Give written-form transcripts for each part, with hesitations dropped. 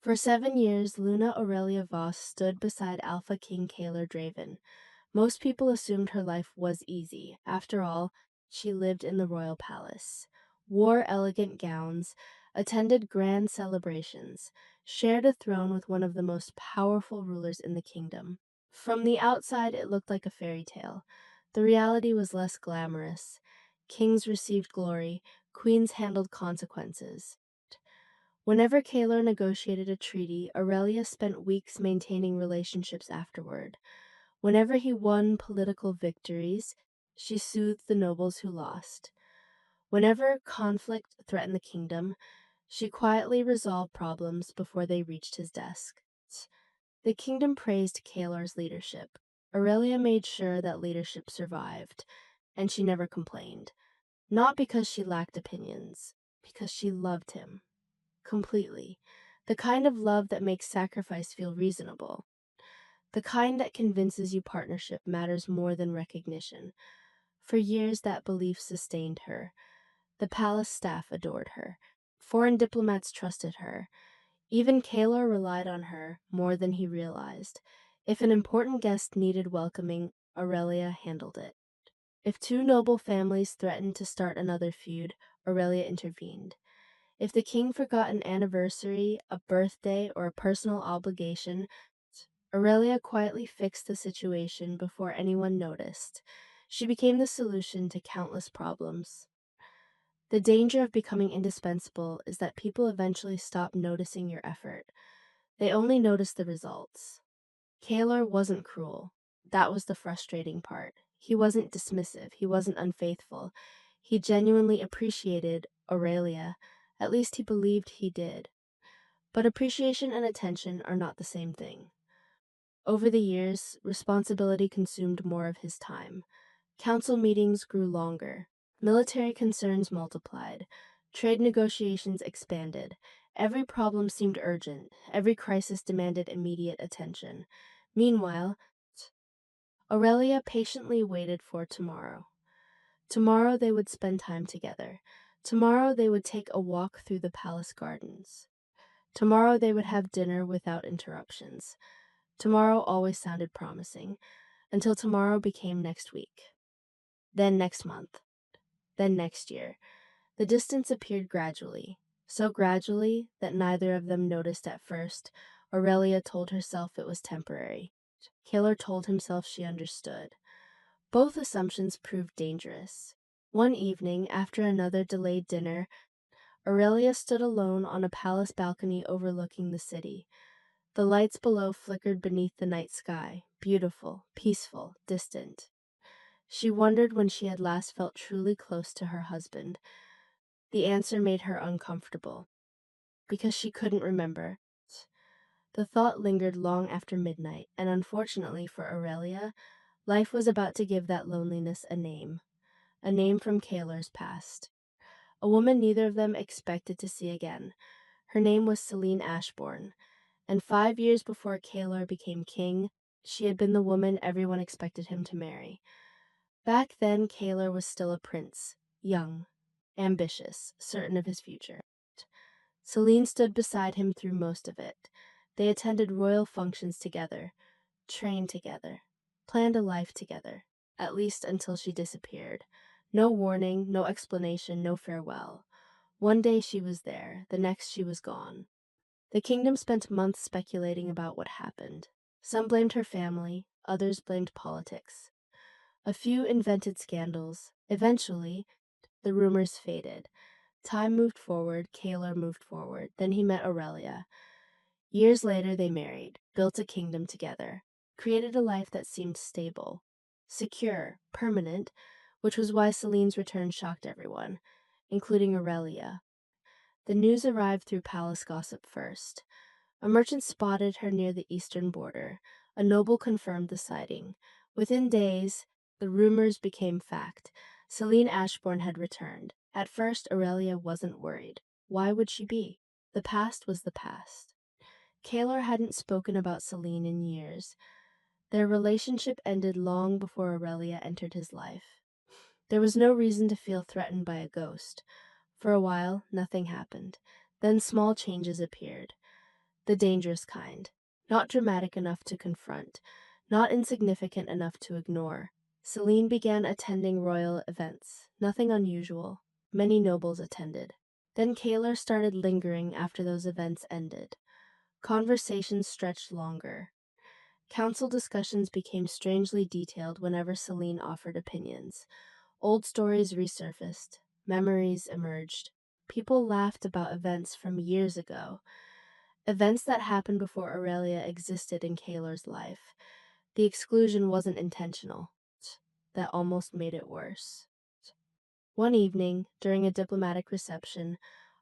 For 7 years, Luna Aurelia Voss stood beside Alpha King Kaler Draven. Most people assumed her life was easy. After all, she lived in the royal palace, wore elegant gowns, attended grand celebrations, shared a throne with one of the most powerful rulers in the kingdom. From the outside, it looked like a fairy tale. The reality was less glamorous. Kings received glory, queens handled consequences. Whenever Kaler negotiated a treaty, Aurelia spent weeks maintaining relationships afterward. Whenever he won political victories, she soothed the nobles who lost. Whenever conflict threatened the kingdom, she quietly resolved problems before they reached his desk. The kingdom praised Kaler's leadership. Aurelia made sure that leadership survived, and she never complained. Not because she lacked opinions, because she loved him. Completely. The kind of love that makes sacrifice feel reasonable. The kind that convinces you partnership matters more than recognition. For years, that belief sustained her. The palace staff adored her. Foreign diplomats trusted her. Even Kaler relied on her more than he realized. If an important guest needed welcoming, Aurelia handled it. If two noble families threatened to start another feud, Aurelia intervened. If the king forgot an anniversary, a birthday, or a personal obligation, Aurelia quietly fixed the situation before anyone noticed. She became the solution to countless problems. The danger of becoming indispensable is that people eventually stop noticing your effort. They only notice the results. Kaler wasn't cruel. That was the frustrating part. He wasn't dismissive. He wasn't unfaithful. He genuinely appreciated Aurelia. At least he believed he did. But appreciation and attention are not the same thing. Over the years, responsibility consumed more of his time. Council meetings grew longer. Military concerns multiplied. Trade negotiations expanded. Every problem seemed urgent. Every crisis demanded immediate attention. Meanwhile, Aurelia patiently waited for tomorrow. Tomorrow they would spend time together. Tomorrow they would take a walk through the palace gardens. Tomorrow they would have dinner without interruptions. Tomorrow always sounded promising, until tomorrow became next week. Then next month. Then next year. The distance appeared gradually, so gradually that neither of them noticed at first. Aurelia told herself it was temporary. Kaler told himself she understood. Both assumptions proved dangerous. One evening, after another delayed dinner, Aurelia stood alone on a palace balcony overlooking the city. The lights below flickered beneath the night sky, beautiful, peaceful, distant. She wondered when she had last felt truly close to her husband. The answer made her uncomfortable, because she couldn't remember. The thought lingered long after midnight, and unfortunately for Aurelia, life was about to give that loneliness a name from Kaler's past. A woman neither of them expected to see again. Her name was Celine Ashbourne, and 5 years before Kaler became king, she had been the woman everyone expected him to marry. Back then, Kaler was still a prince, young, ambitious, certain of his future. Celine stood beside him through most of it. They attended royal functions together, trained together, planned a life together, at least until she disappeared. No warning, no explanation, no farewell. One day she was there, the next she was gone. The kingdom spent months speculating about what happened. Some blamed her family, others blamed politics. A few invented scandals. Eventually, the rumors faded. Time moved forward, Kaler moved forward. Then he met Aurelia. Years later, they married, built a kingdom together, created a life that seemed stable, secure, permanent, which was why Celine's return shocked everyone, including Aurelia. The news arrived through palace gossip first. A merchant spotted her near the eastern border. A noble confirmed the sighting. Within days, the rumors became fact. Celine Ashbourne had returned. At first, Aurelia wasn't worried. Why would she be? The past was the past. Kaler hadn't spoken about Celine in years. Their relationship ended long before Aurelia entered his life. There was no reason to feel threatened by a ghost. For a while, nothing happened. Then small changes appeared. the dangerous kind. Not dramatic enough to confront, not insignificant enough to ignore. Celine began attending royal events. Nothing unusual. Many nobles attended. Then Kaler started lingering after those events ended. Conversations stretched longer. Council discussions became strangely detailed whenever Celine offered opinions. Old stories resurfaced. Memories emerged. People laughed about events from years ago. Events that happened before Aurelia existed in Kaler's life. The exclusion wasn't intentional. That almost made it worse. One evening, during a diplomatic reception,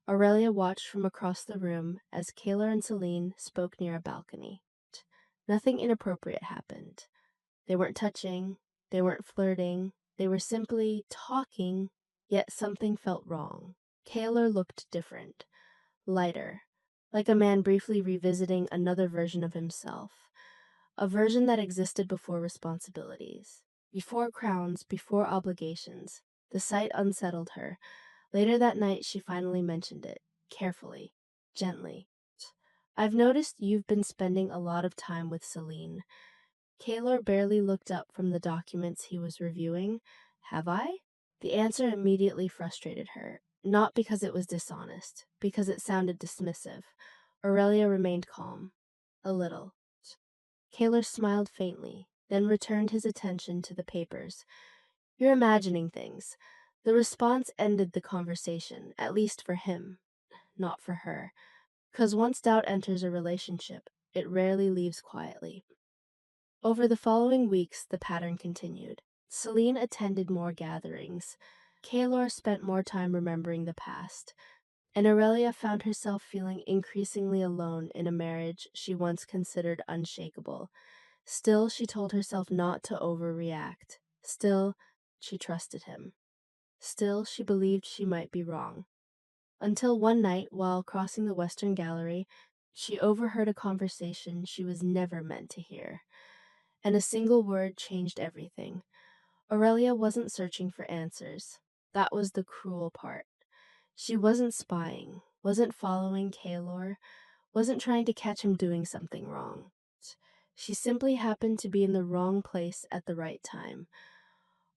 Aurelia watched from across the room as Kaler and Celine spoke near a balcony. Nothing inappropriate happened. They weren't touching, they weren't flirting, they were simply talking, yet something felt wrong. Kaler looked different, lighter, like a man briefly revisiting another version of himself, a version that existed before responsibilities, before crowns, before obligations. The sight unsettled her. Later that night, she finally mentioned it, carefully, gently. I've noticed you've been spending a lot of time with Celine. Kaler barely looked up from the documents he was reviewing. Have I? The answer immediately frustrated her, not because it was dishonest, because it sounded dismissive. Aurelia remained calm. A little. Kaler smiled faintly, then returned his attention to the papers. You're imagining things. The response ended the conversation, at least for him, not for her. 'Cause once doubt enters a relationship, it rarely leaves quietly. Over the following weeks, the pattern continued. Celine attended more gatherings. Kaler spent more time remembering the past. And Aurelia found herself feeling increasingly alone in a marriage she once considered unshakable. Still, she told herself not to overreact. Still, she trusted him. Still, she believed she might be wrong. Until one night, while crossing the Western Gallery, she overheard a conversation she was never meant to hear. And a single word changed everything. Aurelia wasn't searching for answers. That was the cruel part. She wasn't spying, wasn't following Kaylor, wasn't trying to catch him doing something wrong. She simply happened to be in the wrong place at the right time.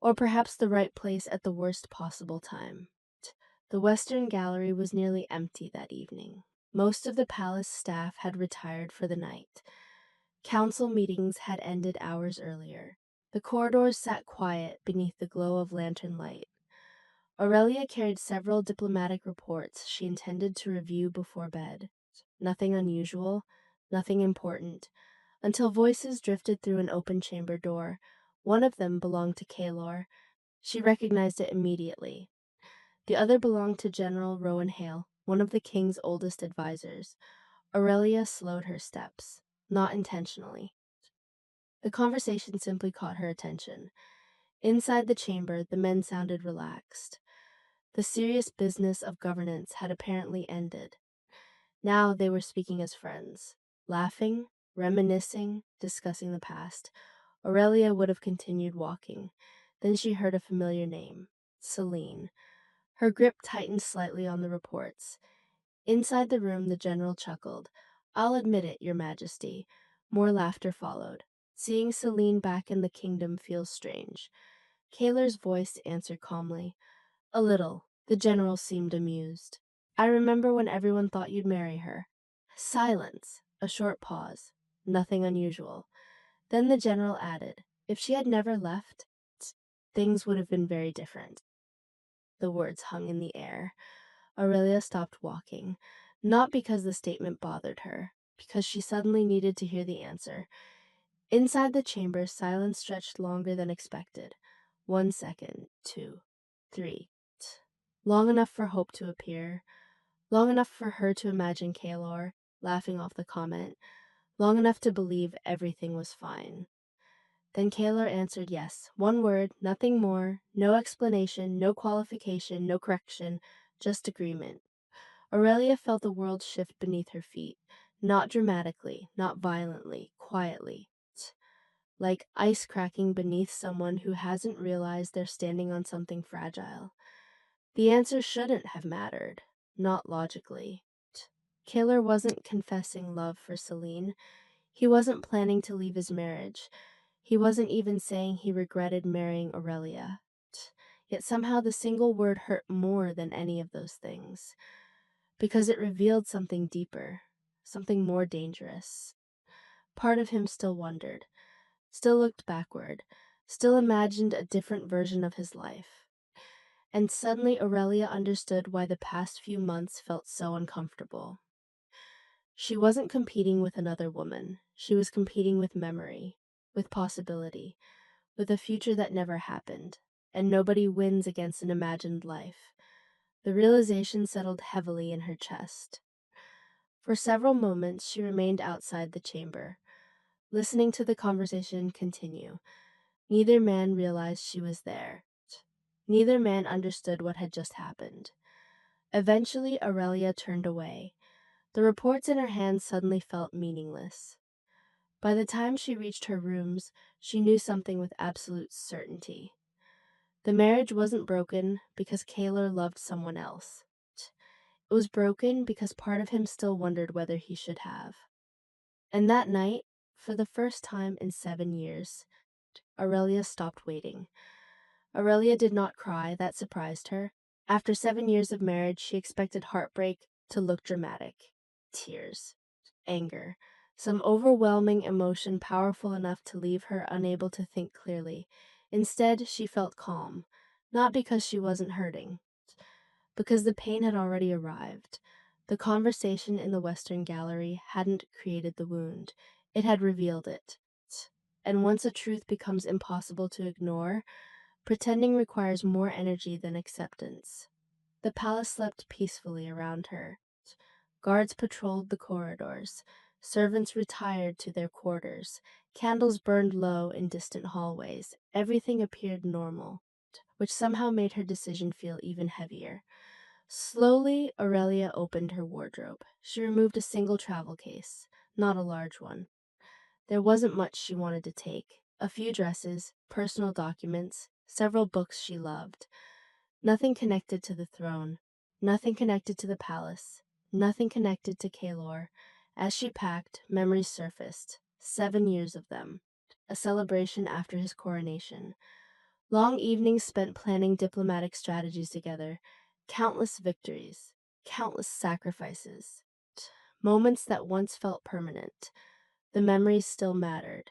Or perhaps the right place at the worst possible time. The Western Gallery was nearly empty that evening. Most of the palace staff had retired for the night. Council meetings had ended hours earlier. The corridors sat quiet beneath the glow of lantern light. Aurelia carried several diplomatic reports she intended to review before bed. Nothing unusual, nothing important, until voices drifted through an open chamber door. One of them belonged to Kaylor. She recognized it immediately. The other belonged to General Rowan Hale, one of the king's oldest advisors. Aurelia slowed her steps, not intentionally. The conversation simply caught her attention. Inside the chamber, the men sounded relaxed. The serious business of governance had apparently ended. Now they were speaking as friends, laughing, reminiscing, discussing the past. Aurelia would have continued walking. Then she heard a familiar name, Celine. Her grip tightened slightly on the reports. Inside the room, the general chuckled. I'll admit it, Your Majesty. More laughter followed. Seeing Celine back in the kingdom feels strange. Kaler's voice answered calmly. A little. The general seemed amused. I remember when everyone thought you'd marry her. Silence. A short pause. Nothing unusual. Then the general added, if she had never left, things would have been very different. The words hung in the air. Aurelia stopped walking, not because the statement bothered her, because she suddenly needed to hear the answer. Inside the chamber, silence stretched longer than expected. 1 second, 2, 3. Long enough for hope to appear, long enough for her to imagine Kaylor laughing off the comment, long enough to believe everything was fine. Then Kaylor answered yes, one word, nothing more, no explanation, no qualification, no correction, just agreement. Aurelia felt the world shift beneath her feet, not dramatically, not violently, quietly. Like ice cracking beneath someone who hasn't realized they're standing on something fragile. The answer shouldn't have mattered, not logically. Kaler wasn't confessing love for Celine. He wasn't planning to leave his marriage. He wasn't even saying he regretted marrying Aurelia. Yet somehow the single word hurt more than any of those things, because it revealed something deeper, something more dangerous. Part of him still wondered, still looked backward, still imagined a different version of his life. And suddenly Aurelia understood why the past few months felt so uncomfortable. She wasn't competing with another woman. She was competing with memory, with possibility, with a future that never happened. And nobody wins against an imagined life. The realization settled heavily in her chest. For several moments, she remained outside the chamber, listening to the conversation continue. Neither man realized she was there. Neither man understood what had just happened. Eventually, Aurelia turned away. The reports in her hands suddenly felt meaningless. By the time she reached her rooms, she knew something with absolute certainty. The marriage wasn't broken because Kaler loved someone else. It was broken because part of him still wondered whether he should have. And that night, for the first time in 7 years, Aurelia stopped waiting. Aurelia did not cry, that surprised her. After 7 years of marriage, she expected heartbreak to look dramatic. Tears, anger, some overwhelming emotion powerful enough to leave her unable to think clearly. Instead, she felt calm, not because she wasn't hurting, because the pain had already arrived. The conversation in the Western Gallery hadn't created the wound, it had revealed it. And once a truth becomes impossible to ignore, pretending requires more energy than acceptance. The palace slept peacefully around her. Guards patrolled the corridors. Servants retired to their quarters. Candles burned low in distant hallways. Everything appeared normal, which somehow made her decision feel even heavier. Slowly, Aurelia opened her wardrobe. She removed a single travel case, not a large one. There wasn't much she wanted to take. A few dresses, personal documents, several books she loved. Nothing connected to the throne. Nothing connected to the palace. Nothing connected to Kalor. As she packed, memories surfaced. 7 years of them. A celebration after his coronation. Long evenings spent planning diplomatic strategies together. Countless victories. Countless sacrifices. Moments that once felt permanent. The memories still mattered.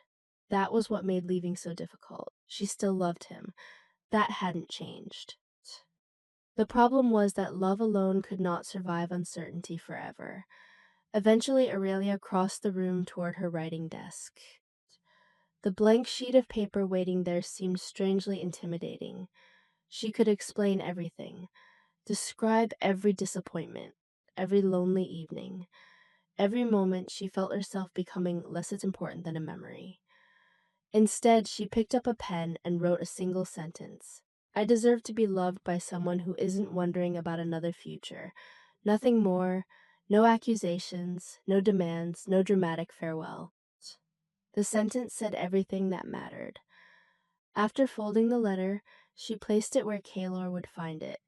That was what made leaving so difficult. She still loved him. That hadn't changed. The problem was that love alone could not survive uncertainty forever. Eventually, Aurelia crossed the room toward her writing desk. The blank sheet of paper waiting there seemed strangely intimidating. She could explain everything, describe every disappointment, every lonely evening, every moment she felt herself becoming less important than a memory. Instead, she picked up a pen and wrote a single sentence. I deserve to be loved by someone who isn't wondering about another future. Nothing more, no accusations, no demands, no dramatic farewell. The sentence said everything that mattered. After folding the letter, she placed it where Kalor would find it,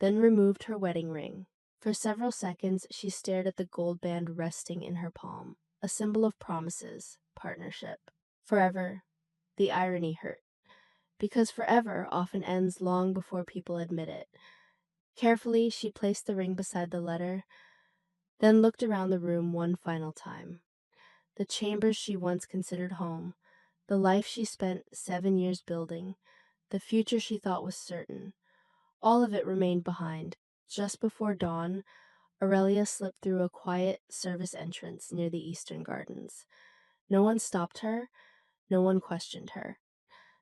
then removed her wedding ring. For several seconds, she stared at the gold band resting in her palm, a symbol of promises, partnership. Forever. The irony hurt, because forever often ends long before people admit it. Carefully, she placed the ring beside the letter, then looked around the room one final time. The chambers she once considered home, the life she spent 7 years building, the future she thought was certain, all of it remained behind. Just before dawn, Aurelia slipped through a quiet service entrance near the Eastern Gardens. No one stopped her, no one questioned her.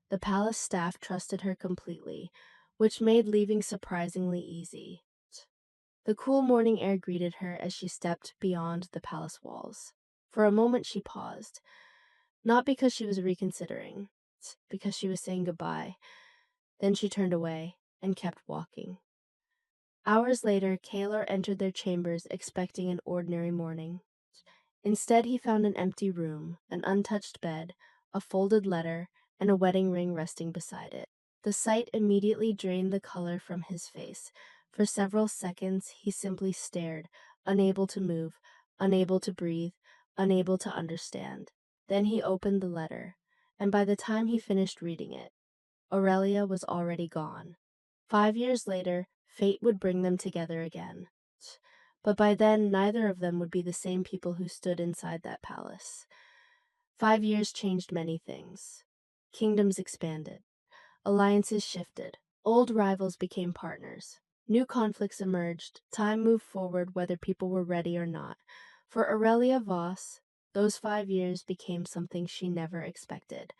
The palace staff trusted her completely, which made leaving surprisingly easy. The cool morning air greeted her as she stepped beyond the palace walls. For a moment she paused, not because she was reconsidering, because she was saying goodbye. Then she turned away and kept walking. Hours later, Kaler entered their chambers expecting an ordinary morning. Instead, he found an empty room, an untouched bed, a folded letter, and a wedding ring resting beside it. The sight immediately drained the color from his face. For several seconds, he simply stared, unable to move, unable to breathe, unable to understand. Then he opened the letter, and by the time he finished reading it, Aurelia was already gone. 5 years later, fate would bring them together again. But by then, neither of them would be the same people who stood inside that palace. 5 years changed many things. Kingdoms expanded. Alliances shifted. Old rivals became partners. New conflicts emerged. Time moved forward whether people were ready or not. For Aurelia Voss, those 5 years became something she never expected: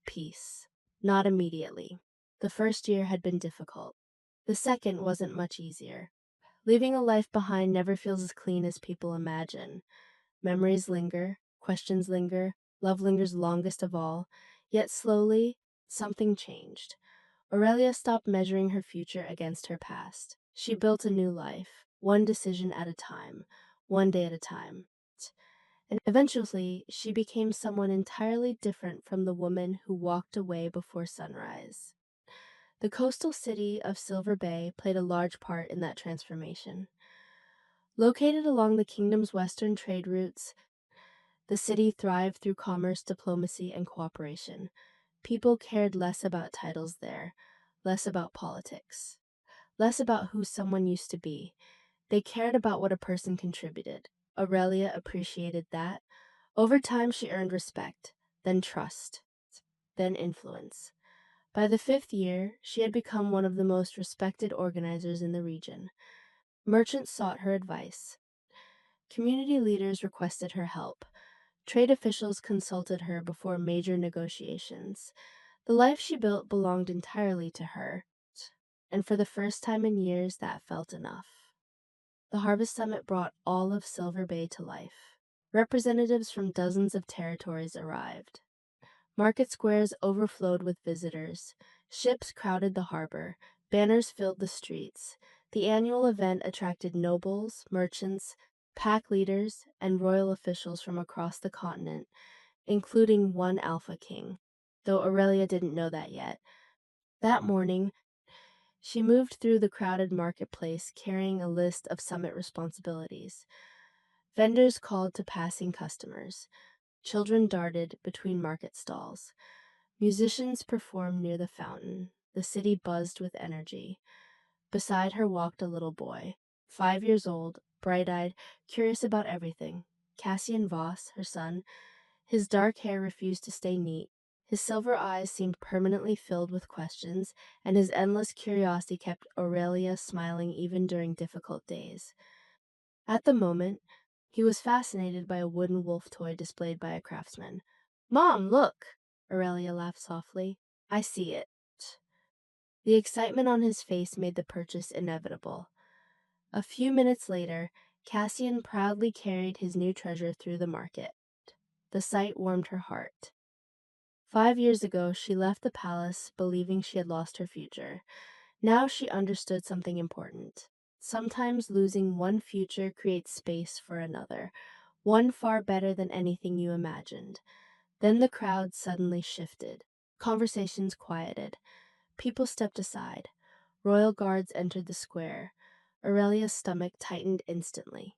peace. Not immediately. The first year had been difficult. The second wasn't much easier. Leaving a life behind never feels as clean as people imagine. Memories linger, questions linger, love lingers longest of all. Yet slowly, something changed. Aurelia stopped measuring her future against her past. She built a new life, one decision at a time, one day at a time. And eventually, she became someone entirely different from the woman who walked away before sunrise. The coastal city of Silver Bay played a large part in that transformation. Located along the kingdom's western trade routes, the city thrived through commerce, diplomacy, and cooperation. People cared less about titles there, less about politics, less about who someone used to be. They cared about what a person contributed. Aurelia appreciated that. Over time, she earned respect, then trust, then influence. By the 5th year, she had become one of the most respected organizers in the region. Merchants sought her advice. Community leaders requested her help. Trade officials consulted her before major negotiations. The life she built belonged entirely to her, and for the first time in years, that felt enough. The Harvest Summit brought all of Silver Bay to life. Representatives from dozens of territories arrived. Market squares overflowed with visitors. Ships crowded the harbor. Banners filled the streets. The annual event attracted nobles, merchants, pack leaders, and royal officials from across the continent, including one Alpha King, though Aurelia didn't know that yet. That morning, she moved through the crowded marketplace carrying a list of summit responsibilities. Vendors called to passing customers. Children darted between market stalls. Musicians performed near the fountain. The city buzzed with energy. Beside her walked a little boy, 5 years old, bright-eyed, curious about everything. Cassian Voss, her son. His dark hair refused to stay neat. His silver eyes seemed permanently filled with questions, and his endless curiosity kept Aurelia smiling even during difficult days. At the moment, he was fascinated by a wooden wolf toy displayed by a craftsman. "Mom, look!" Aurelia laughed softly. "I see it." The excitement on his face made the purchase inevitable. A few minutes later, Cassian proudly carried his new treasure through the market. The sight warmed her heart. 5 years ago, she left the palace believing she had lost her future. Now she understood something important. Sometimes losing one future creates space for another, one far better than anything you imagined. Then the crowd suddenly shifted. Conversations quieted. People stepped aside. Royal guards entered the square. Aurelia's stomach tightened instantly,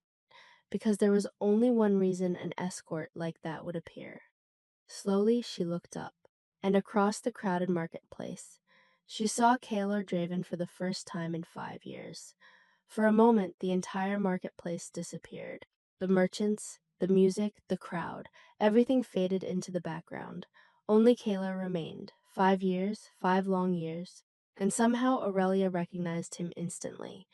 because there was only one reason an escort like that would appear. Slowly, she looked up, and across the crowded marketplace, she saw Kalar Draven for the first time in 5 years. For a moment, the entire marketplace disappeared. The merchants, the music, the crowd, everything faded into the background. Only Kalar remained. 5 years, 5 long years, and somehow Aurelia recognized him instantly.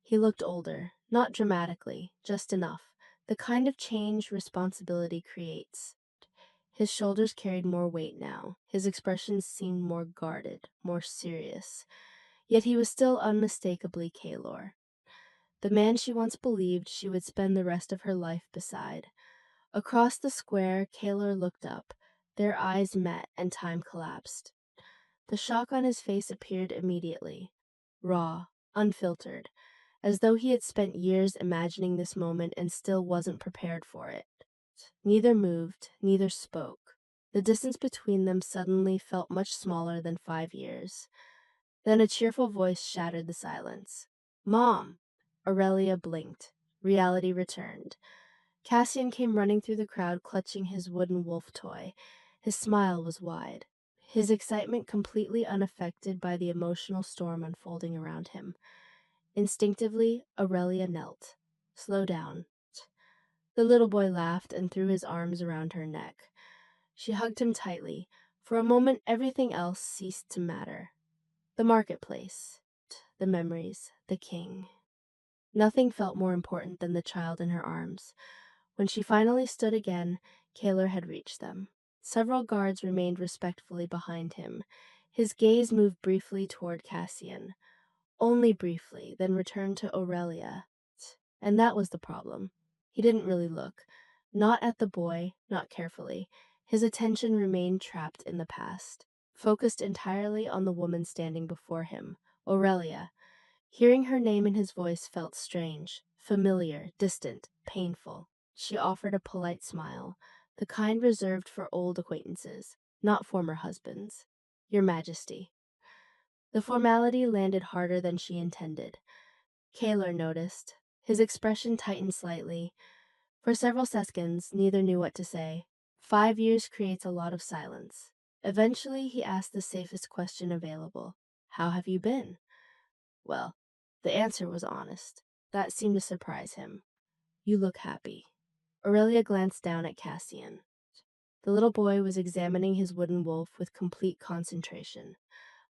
He looked older, not dramatically, just enough. The kind of change responsibility creates. His shoulders carried more weight now. His expressions seemed more guarded, more serious. Yet he was still unmistakably Kalor, the man she once believed she would spend the rest of her life beside. Across the square, Kalor looked up. Their eyes met, and time collapsed. The shock on his face appeared immediately, raw, unfiltered, as though he had spent years imagining this moment and still wasn't prepared for it. Neither moved, neither spoke. The distance between them suddenly felt much smaller than 5 years. Then a cheerful voice shattered the silence. "Mom!" Aurelia blinked. Reality returned. Cassian came running through the crowd clutching his wooden wolf toy. His smile was wide, his excitement completely unaffected by the emotional storm unfolding around him. Instinctively, Aurelia knelt. Slow down. The little boy laughed and threw his arms around her neck. She hugged him tightly. For a moment, everything else ceased to matter. The marketplace, the memories, the king. Nothing felt more important than the child in her arms. When she finally stood again, Kaler had reached them. Several guards remained respectfully behind him. His gaze moved briefly toward Cassian. Only briefly, then returned to Aurelia. And that was the problem. He didn't really look. Not at the boy, not carefully. His attention remained trapped in the past, focused entirely on the woman standing before him, Aurelia. Hearing her name in his voice felt strange, familiar, distant, painful. She offered a polite smile, the kind reserved for old acquaintances, not former husbands. Your Majesty. The formality landed harder than she intended. Kaler noticed. His expression tightened slightly. For several seconds, neither knew what to say. 5 years creates a lot of silence. Eventually, he asked the safest question available. How have you been? Well, the answer was honest. That seemed to surprise him. You look happy. Aurelia glanced down at Cassian. The little boy was examining his wooden wolf with complete concentration.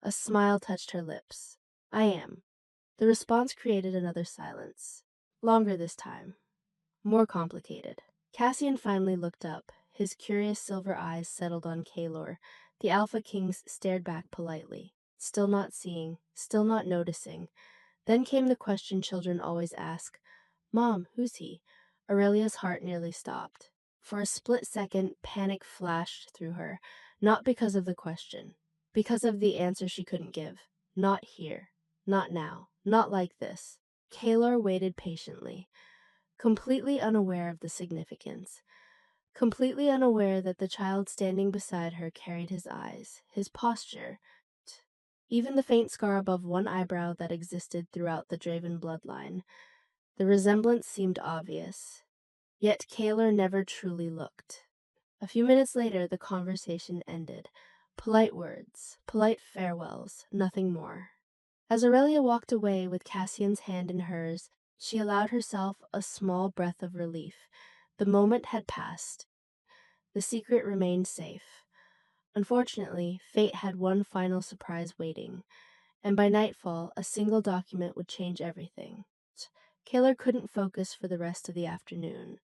A smile touched her lips. I am. The response created another silence. Longer this time. More complicated. Cassian finally looked up. His curious silver eyes settled on Kalor. The Alpha Kings stared back politely. Still not seeing, still not noticing. Then came the question children always ask. Mom, who's he? Aurelia's heart nearly stopped. For a split second, panic flashed through her. Not because of the question. Because of the answer she couldn't give. Not here. Not now. Not like this. Kalar waited patiently, completely unaware of the significance. Completely unaware that the child standing beside her carried his eyes, his posture, even the faint scar above one eyebrow that existed throughout the Draven bloodline. The resemblance seemed obvious. Yet Kaler never truly looked. A few minutes later, the conversation ended. Polite words, polite farewells, nothing more. As Aurelia walked away with Cassian's hand in hers, she allowed herself a small breath of relief. The moment had passed. The secret remained safe. Unfortunately, fate had one final surprise waiting, and by nightfall, a single document would change everything. Kaler couldn't focus for the rest of the afternoon.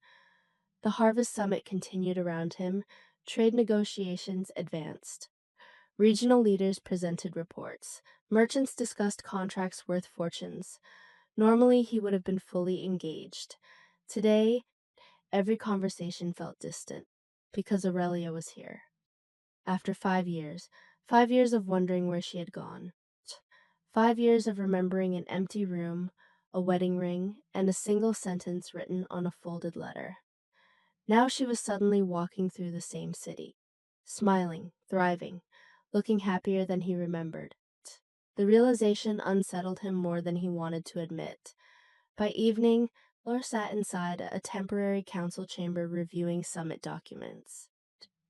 The Harvest Summit continued around him. Trade negotiations advanced. Regional leaders presented reports. Merchants discussed contracts worth fortunes. Normally, he would have been fully engaged. Today, every conversation felt distant, because Aurelia was here. After 5 years, 5 years of wondering where she had gone. 5 years of remembering an empty room, a wedding ring, and a single sentence written on a folded letter. Now she was suddenly walking through the same city, smiling, thriving, looking happier than he remembered. The realization unsettled him more than he wanted to admit. By evening, Lor sat inside a temporary council chamber reviewing summit documents.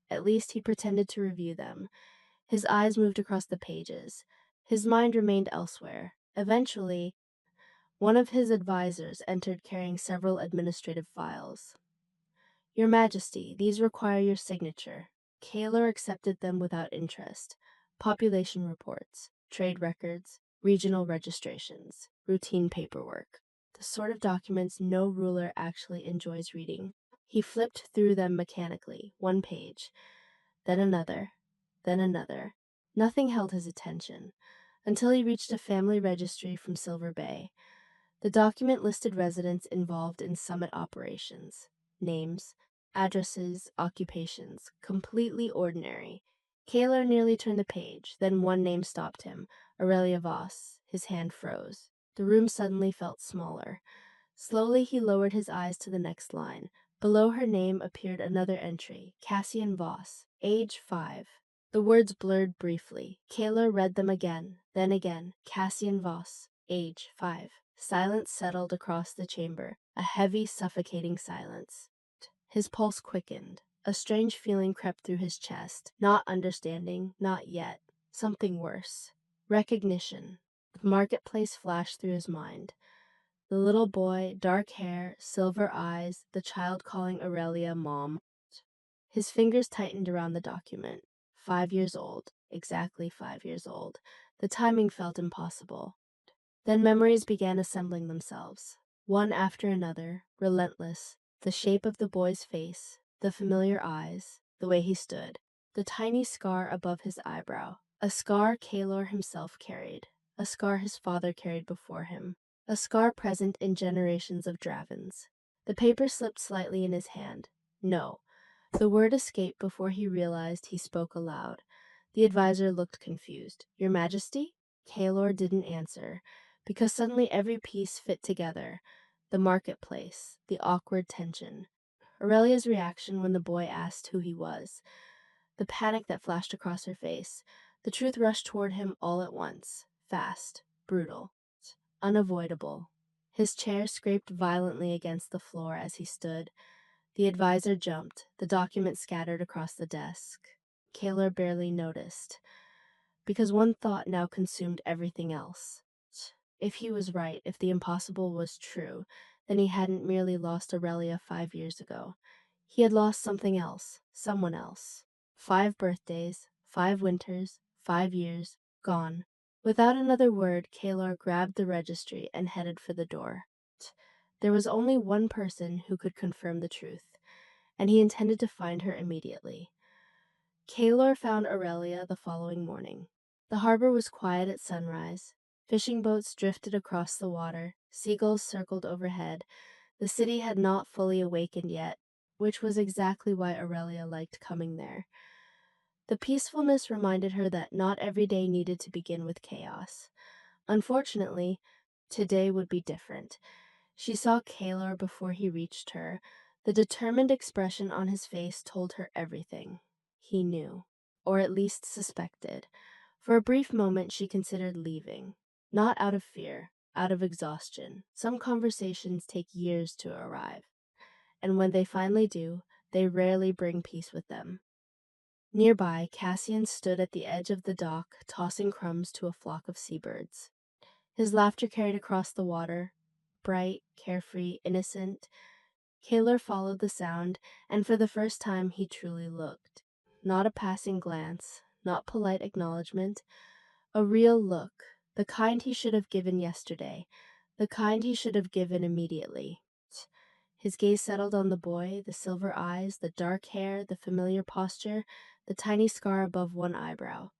At least he pretended to review them. His eyes moved across the pages. His mind remained elsewhere. Eventually, one of his advisors entered carrying several administrative files. Your Majesty, these require your signature. Kaler accepted them without interest. Population reports, trade records, regional registrations, routine paperwork. The sort of documents no ruler actually enjoys reading. He flipped through them mechanically, one page, then another, then another. Nothing held his attention, until he reached a family registry from Silver Bay. The document listed residents involved in summit operations, names, addresses, occupations, completely ordinary. Kaler nearly turned the page, then one name stopped him, Aurelia Voss. His hand froze. The room suddenly felt smaller. Slowly he lowered his eyes to the next line. Below her name appeared another entry, Cassian Voss, age 5. The words blurred briefly. Kaler read them again, then again, Cassian Voss, age 5. Silence settled across the chamber, a heavy, suffocating silence. His pulse quickened. A strange feeling crept through his chest. Not understanding, not yet. Something worse. Recognition. The marketplace flashed through his mind. The little boy, dark hair, silver eyes, the child calling Aurelia Mom. His fingers tightened around the document. 5 years old. Exactly 5 years old. The timing felt impossible. Then memories began assembling themselves, one after another, relentless. The shape of the boy's face, the familiar eyes, the way he stood, the tiny scar above his eyebrow. A scar Kaelor himself carried, a scar his father carried before him, a scar present in generations of Dravens. The paper slipped slightly in his hand. No. The word escaped before he realized he spoke aloud. The advisor looked confused. Your Majesty? Kaelor didn't answer, because suddenly every piece fit together. The marketplace, the awkward tension, Aurelia's reaction when the boy asked who he was, the panic that flashed across her face. The truth rushed toward him all at once, fast, brutal, unavoidable. His chair scraped violently against the floor as he stood. The advisor jumped, the document scattered across the desk. Kaelor barely noticed, because one thought now consumed everything else. If he was right, if the impossible was true, then he hadn't merely lost Aurelia 5 years ago. He had lost something else, someone else. 5 birthdays, 5 winters, 5 years, gone. Without another word, Kaelor grabbed the registry and headed for the door. There was only one person who could confirm the truth, and he intended to find her immediately. Kaelor found Aurelia the following morning. The harbor was quiet at sunrise. Fishing boats drifted across the water. Seagulls circled overhead. The city had not fully awakened yet, which was exactly why Aurelia liked coming there. The peacefulness reminded her that not every day needed to begin with chaos. Unfortunately, today would be different. She saw Kaelor before he reached her. The determined expression on his face told her everything. He knew, or at least suspected. For a brief moment she considered leaving. Not out of fear, out of exhaustion. Some conversations take years to arrive, and when they finally do, they rarely bring peace with them. Nearby, Cassian stood at the edge of the dock, tossing crumbs to a flock of seabirds. His laughter carried across the water, bright, carefree, innocent. Kaelor followed the sound, and for the first time he truly looked. Not a passing glance, not polite acknowledgement, a real look, the kind he should have given yesterday, the kind he should have given immediately. His gaze settled on the boy, the silver eyes, the dark hair, the familiar posture, the tiny scar above one eyebrow.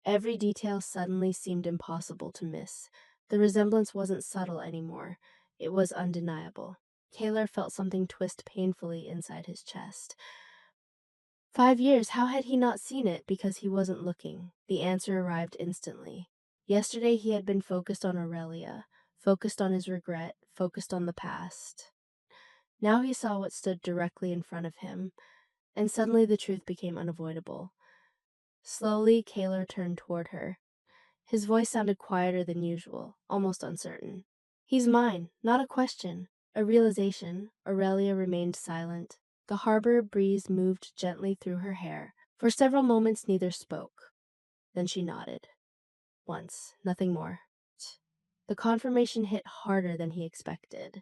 Every detail suddenly seemed impossible to miss. The resemblance wasn't subtle anymore. It was undeniable. Kaelor felt something twist painfully inside his chest. 5 years, how had he not seen it? Because he wasn't looking. The answer arrived instantly. Yesterday he had been focused on Aurelia, focused on his regret, focused on the past. Now he saw what stood directly in front of him, and suddenly the truth became unavoidable. Slowly, Kaelor turned toward her. His voice sounded quieter than usual, almost uncertain. He's mine, not a question. A realization. Aurelia remained silent. The harbor breeze moved gently through her hair. For several moments neither spoke. Then she nodded. Once, nothing more. The confirmation hit harder than he expected,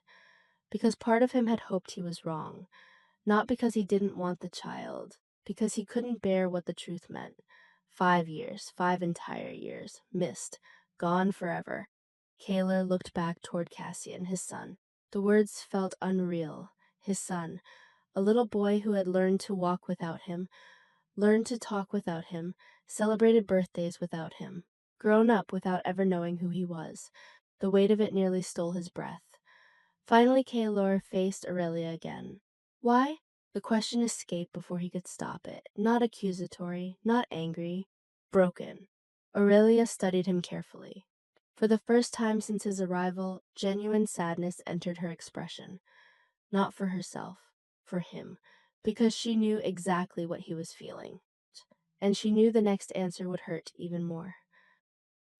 because part of him had hoped he was wrong, not because he didn't want the child, because he couldn't bear what the truth meant. 5 years, 5 entire years, missed, gone forever. Kaelor looked back toward Cassian, his son. The words felt unreal. His son, a little boy who had learned to walk without him, learned to talk without him, celebrated birthdays without him, grown up without ever knowing who he was. The weight of it nearly stole his breath. Finally, Kaelor faced Aurelia again. Why? The question escaped before he could stop it. Not accusatory, not angry, broken. Aurelia studied him carefully. For the first time since his arrival, genuine sadness entered her expression. Not for herself, for him, because she knew exactly what he was feeling. And she knew the next answer would hurt even more.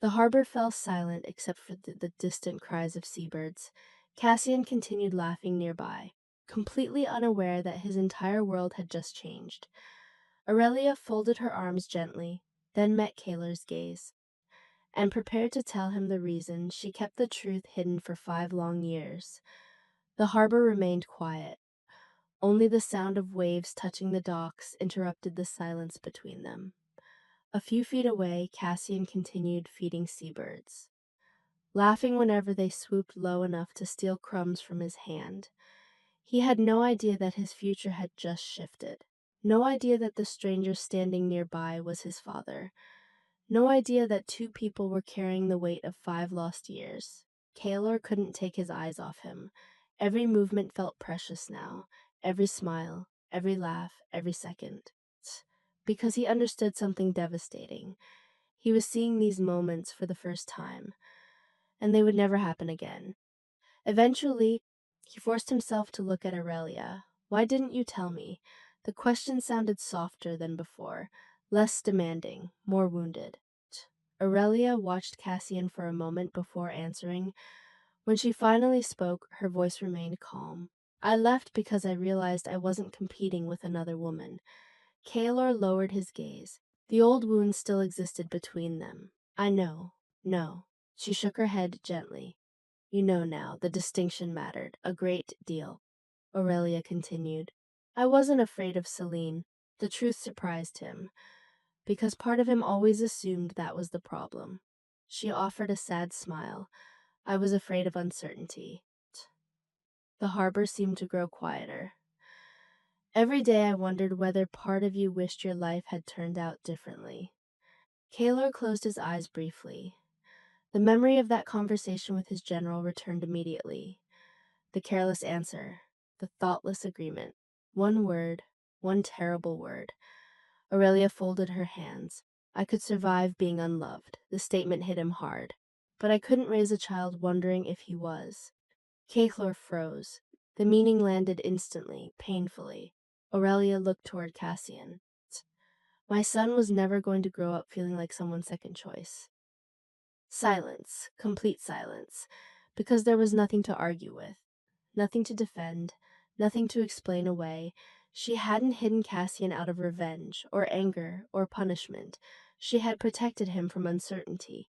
The harbor fell silent except for the distant cries of seabirds. Cassian continued laughing nearby, completely unaware that his entire world had just changed. Aurelia folded her arms gently, then met Kaler's gaze, and prepared to tell him the reason she kept the truth hidden for 5 long years. The harbor remained quiet. Only the sound of waves touching the docks interrupted the silence between them. A few feet away, Cassian continued feeding seabirds, laughing whenever they swooped low enough to steal crumbs from his hand. He had no idea that his future had just shifted. No idea that the stranger standing nearby was his father. No idea that two people were carrying the weight of 5 lost years. Kaylor couldn't take his eyes off him. Every movement felt precious now. Every smile, every laugh, every second. Because he understood something devastating. He was seeing these moments for the first time, and they would never happen again. Eventually, he forced himself to look at Aurelia. "Why didn't you tell me?" The question sounded softer than before, less demanding, more wounded. Aurelia watched Cassian for a moment before answering. When she finally spoke, her voice remained calm. "I left because I realized I wasn't competing with another woman." Kaelor lowered his gaze. The old wound still existed between them. "I know. No." She shook her head gently. "You know now, the distinction mattered a great deal." Aurelia continued. "I wasn't afraid of Celine. The truth surprised him, because part of him always assumed that was the problem." She offered a sad smile. "I was afraid of uncertainty." The harbor seemed to grow quieter. "Every day I wondered whether part of you wished your life had turned out differently." Kaylor closed his eyes briefly. The memory of that conversation with his general returned immediately. The careless answer, the thoughtless agreement. One word, one terrible word. Aurelia folded her hands. "I could survive being unloved." The statement hit him hard. "But I couldn't raise a child wondering if he was." Kaylor froze. The meaning landed instantly, painfully. Aurelia looked toward Cassian. "My son was never going to grow up feeling like someone's second choice." Silence, complete silence, because there was nothing to argue with, nothing to defend, nothing to explain away. She hadn't hidden Cassian out of revenge, or anger, or punishment. She had protected him from uncertainty,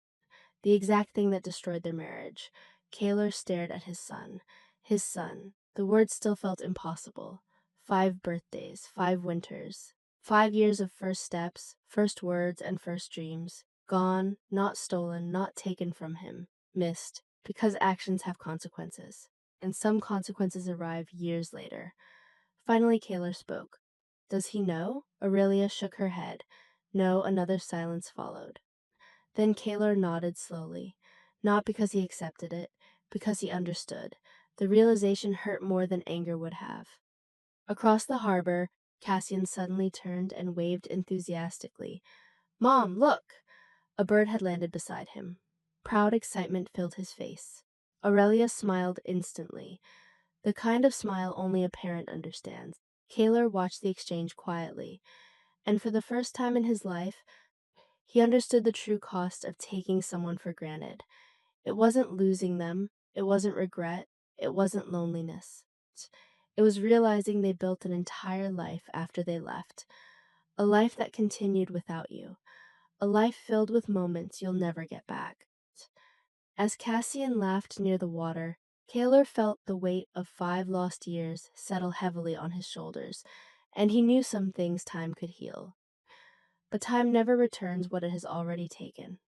the exact thing that destroyed their marriage. Kaylor stared at his son. His son. The words still felt impossible. 5 birthdays, 5 winters, 5 years of first steps, first words, and first dreams. Gone, not stolen, not taken from him. Missed, because actions have consequences. And some consequences arrive years later. Finally, Kaylor spoke. "Does he know?" Aurelia shook her head. No, another silence followed. Then Kaylor nodded slowly, not because he accepted it, because he understood. The realization hurt more than anger would have. Across the harbor, Cassian suddenly turned and waved enthusiastically. "Mom, look!" A bird had landed beside him. Proud excitement filled his face. Aurelia smiled instantly, the kind of smile only a parent understands. Kaylor watched the exchange quietly, and for the first time in his life, he understood the true cost of taking someone for granted. It wasn't losing them, it wasn't regret, it wasn't loneliness. It was realizing they built an entire life after they left, a life that continued without you, a life filled with moments you'll never get back. As Cassian laughed near the water, Kaylor felt the weight of 5 lost years settle heavily on his shoulders, and he knew some things time could heal. But time never returns what it has already taken.